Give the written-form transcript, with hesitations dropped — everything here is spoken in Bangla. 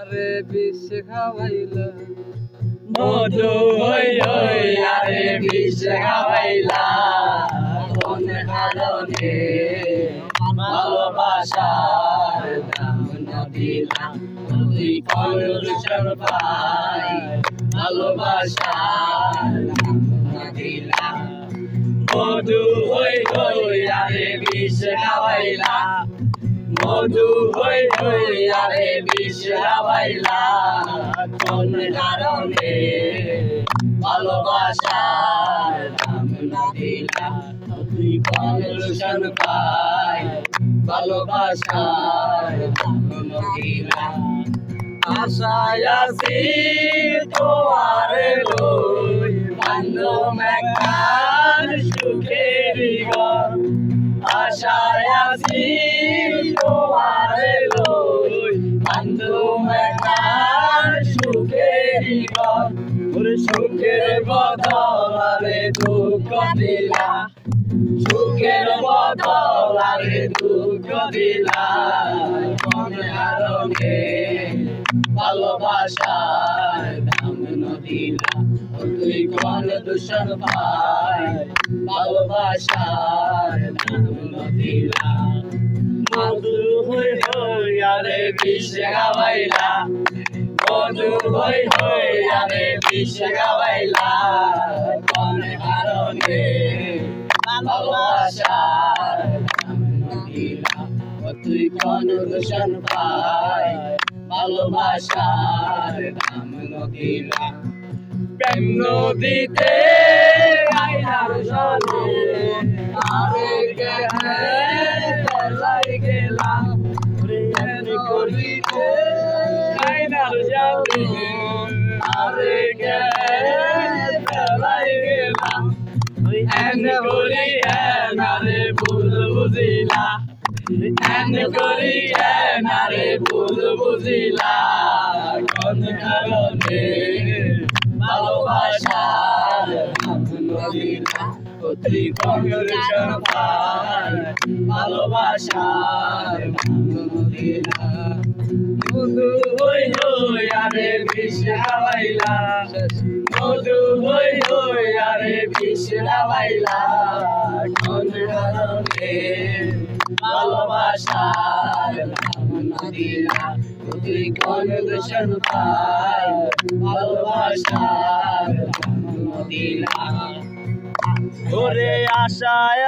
আরে বিষ খাওয়াইলা মধু হই হই আরে বিষ খাওয়াইলা কোন কারণে ভালোবাসার দাম না দিলা তুই কলুষণ পাই ভালোবাসার দাম না দিলা মধু হই হই আরে বিষ খাওয়াইলা মধু হই হই আরে বিষ খাওয়াইলা কোন কারণে ভালোবাসার দাম না দিলা তুই কলুষণ পাই ভালোবাসার দাম না দিলা আশায় আছি তোমার লই বান্ধব একখান সুখের ঘর আশায় আছি তোমার লই বান্ধব একখান সুখের ঘর সুখের বদল আরে দুঃখ দিলা সুখের বদল আরে দুঃখ দিলা কোন কারণে ভালোবাসার দাম না দিলা তুই কোন দূষণ পাই ভালোবাসার দাম না দিলা মধু হই হই আরে বিষ খাওয়াইলা মধু হই হই আরে বিষ খাওয়াইলা কোন কারণে ভালোবাসার দাম না দিলা তুই কোন দূষণ পাই ভালোবাসার দাম না দিলা প্রেম নদীতে আইনার জলে আরে কেনে তলাই গেলাম প্রেম করিতে আইনার জলে আরে কেনে তলাই গেলাম এন করি এনারে ভুল বুঝিলা এন করি এনারে ভুল বুঝিলা কোন কারণে ভালোবাসার দাম না দিলা তুই কলুষণ পাই ভালোবাসার দাম না দিলা মধু হই হই আরে বিষ খাওয়াইলা মধু হই হই আরে বিষ খাওয়াইলা কোন কারণে ভালোবাসার দাম না দিলা তুই কলুষণ পাই ভালোবাসার দাম না দিলা ওরে আশায়